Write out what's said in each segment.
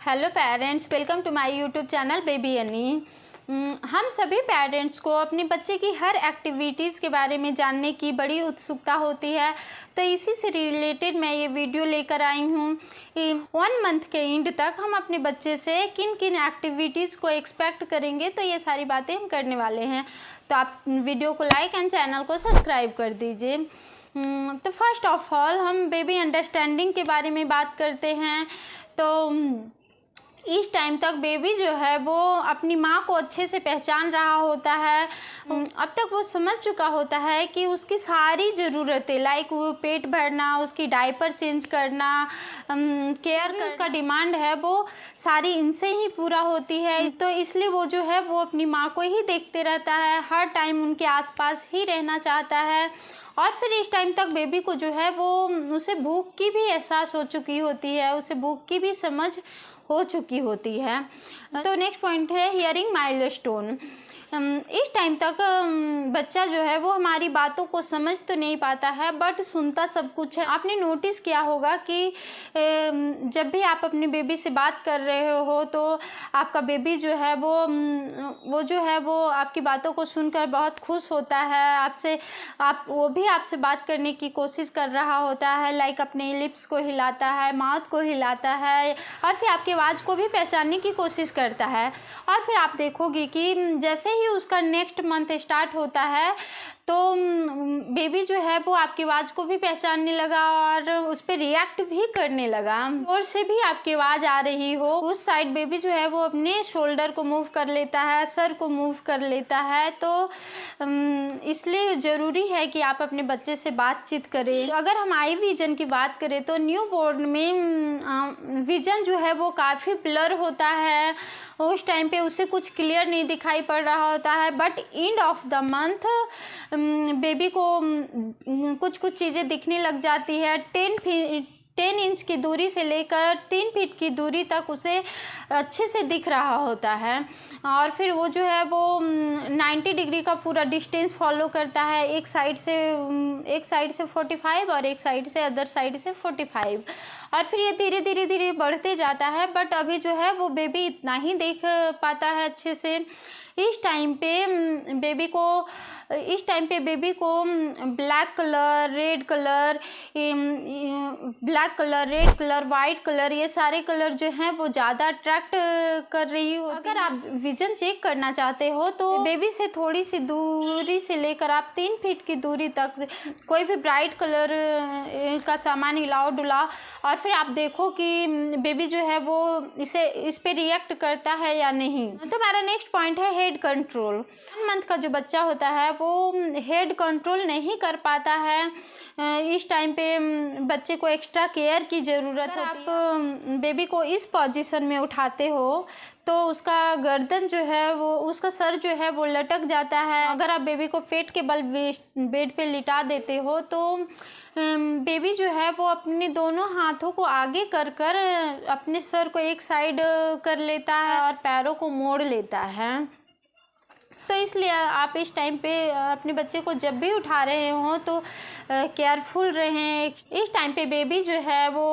Hello parents, welcome to my YouTube channel baby Annie. हम सभी parents को अपने बच्चे की हर एक्टिविटीज़ के बारे में जानने की बड़ी उत्सुकता होती है, तो इसी से रिलेटेड मैं ये वीडियो लेकर आई हूँ। 1 मंथ के एंड तक हम अपने बच्चे से किन किन एक्टिविटीज़ को एक्सपेक्ट करेंगे, तो ये सारी बातें हम करने वाले हैं। तो आप वीडियो को लाइक एंड चैनल को सब्सक्राइब कर दीजिए। तो फर्स्ट ऑफ ऑल हम बेबी अंडरस्टैंडिंग के बारे में बात करते हैं। तो इस टाइम तक बेबी जो है वो अपनी माँ को अच्छे से पहचान रहा होता है। अब तक वो समझ चुका होता है कि उसकी सारी ज़रूरतें लाइक वो पेट भरना, उसकी डायपर चेंज करना, केयर का उसका डिमांड है वो सारी इनसे ही पूरा होती है। तो इसलिए वो जो है वो अपनी माँ को ही देखते रहता है, हर टाइम उनके आसपास ही रहना चाहता है। और फिर इस टाइम तक बेबी को जो है वो उसे भूख की भी एहसास हो चुकी होती है, उसे भूख की भी समझ हो चुकी होती है। तो नेक्स्ट पॉइंट है हियरिंग माइलस्टोन। इस टाइम तक बच्चा जो है वो हमारी बातों को समझ तो नहीं पाता है, बट सुनता सब कुछ है। आपने नोटिस किया होगा कि जब भी आप अपने बेबी से बात कर रहे हो तो आपका बेबी जो है वो जो है वो आपकी बातों को सुनकर बहुत खुश होता है, वो भी आपसे बात करने की कोशिश कर रहा होता है, लाइक अपने लिप्स को हिलाता है, माउथ को हिलाता है और फिर आपकी आवाज़ को भी पहचानने की कोशिश करता है। और फिर आप देखोगे कि जैसे ही उसका नेक्स्ट मंथ स्टार्ट होता है तो बेबी जो है वो आपकी आवाज़ को भी पहचानने लगा और उस पर रिएक्ट भी करने लगा। और से भी आपकी आवाज़ आ रही हो उस साइड बेबी जो है वो अपने शोल्डर को मूव कर लेता है, सर को मूव कर लेता है। तो इसलिए ज़रूरी है कि आप अपने बच्चे से बातचीत करें। तो अगर हम आई विजन की बात करें तो न्यू बॉर्न में विजन जो है वो काफ़ी ब्लर होता है, उस टाइम पे उसे कुछ क्लियर नहीं दिखाई पड़ रहा होता है। But end of the month baby को कुछ चीज़ें दिखने लग जाती है। 10 इंच की दूरी से लेकर 3 फीट की दूरी तक उसे अच्छे से दिख रहा होता है। और फिर वो जो है वो 90 डिग्री का पूरा डिस्टेंस फॉलो करता है, एक साइड से 45 और एक साइड से अदर साइड से 45। और फिर ये धीरे धीरे बढ़ते जाता है, बट अभी जो है वो बेबी इतना ही देख पाता है अच्छे से। इस टाइम पे बेबी को black colour, red colour, white colour, ये सारे कलर जो हैं वो ज़्यादा अट्रैक्ट कर रही हो। अगर आप विजन चेक करना चाहते हो तो बेबी से थोड़ी सी दूरी से लेकर आप 3 फीट की दूरी तक कोई भी ब्राइट कलर का सामान हिलाओ डुलाओ और फिर आप देखो कि बेबी जो है वो इस पे रिएक्ट करता है या नहीं। तो हमारा नेक्स्ट पॉइंट है हेड कंट्रोल। 1 मंथ का जो बच्चा होता है वो हेड कंट्रोल नहीं कर पाता है। इस टाइम पे बच्चे को एक्स्ट्रा केयर की ज़रूरत होती है। आप बेबी को इस पोजीशन में उठाते हो तो उसका गर्दन जो है वो, उसका सर जो है वो लटक जाता है। अगर आप बेबी को पेट के बल बेड पे लिटा देते हो तो बेबी जो है वो अपने दोनों हाथों को आगे कर अपने सर को एक साइड कर लेता है और पैरों को मोड़ लेता है। तो इसलिए आप इस टाइम पे अपने बच्चे को जब भी उठा रहे हो तो केयरफुल रहें। इस टाइम पे बेबी जो है वो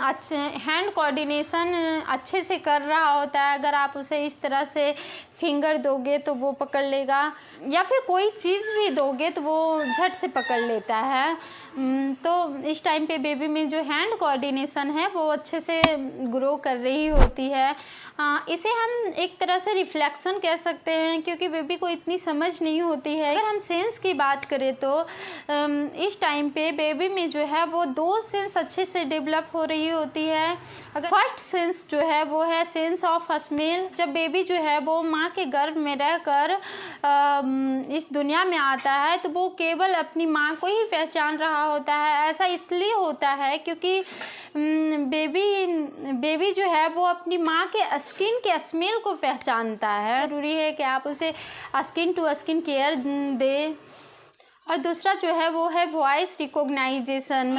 अच्छे हैंड कोऑर्डिनेशन अच्छे से कर रहा होता है। अगर आप उसे इस तरह से फिंगर दोगे तो वो पकड़ लेगा, या फिर कोई चीज़ भी दोगे तो वो झट से पकड़ लेता है। तो इस टाइम पे बेबी में जो हैंड कोऑर्डिनेशन है वो अच्छे से ग्रो कर रही होती है। इसे हम एक तरह से रिफ्लेक्शन कह सकते हैं, क्योंकि बेबी को इतनी समझ नहीं होती है। अगर हम सेंस की बात करें तो इस टाइम पे बेबी में जो है वो 2 सेंस अच्छे से डेवलप हो रही होती है। अगर फर्स्ट सेंस जो है वो है सेंस ऑफ स्मेल। जब बेबी जो है वो माँ के गर्भ में रहकर इस दुनिया में आता है तो वो केवल अपनी माँ को ही पहचान रहा होता है। ऐसा इसलिए होता है क्योंकि बेबी जो है वो अपनी माँ के स्किन के स्मेल को पहचानता है। ज़रूरी है कि आप उसे स्किन टू स्किन केयर दें। और दूसरा जो है वो है वॉइस रिकॉग्नाइजेशन।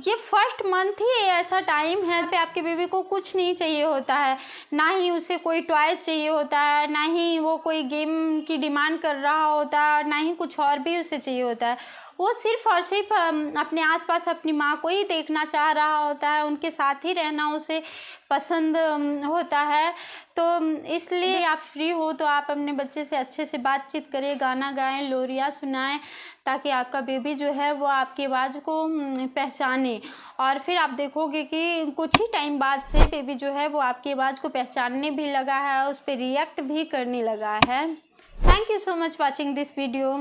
ये फर्स्ट मंथ ही ऐसा टाइम है पे आपके बेबी को कुछ नहीं चाहिए होता है, ना ही उसे कोई टॉय चाहिए होता है, ना ही वो कोई गेम की डिमांड कर रहा होता है, ना ही कुछ और भी उसे चाहिए होता है। वो सिर्फ़ और सिर्फ अपने आसपास अपनी माँ को ही देखना चाह रहा होता है, उनके साथ ही रहना उसे पसंद होता है। तो इसलिए आप फ्री हो तो आप अपने बच्चे से अच्छे से बातचीत करें, गाना गाएं, लोरियाँ सुनाएं, ताकि आपका बेबी जो है वो आपकी आवाज़ को पहचाने। और फिर आप देखोगे कि कुछ ही टाइम बाद से बेबी जो है वो आपकी आवाज़ को पहचानने भी लगा है, उस पर रिएक्ट भी करने लगा है। Thank you so much watching this video.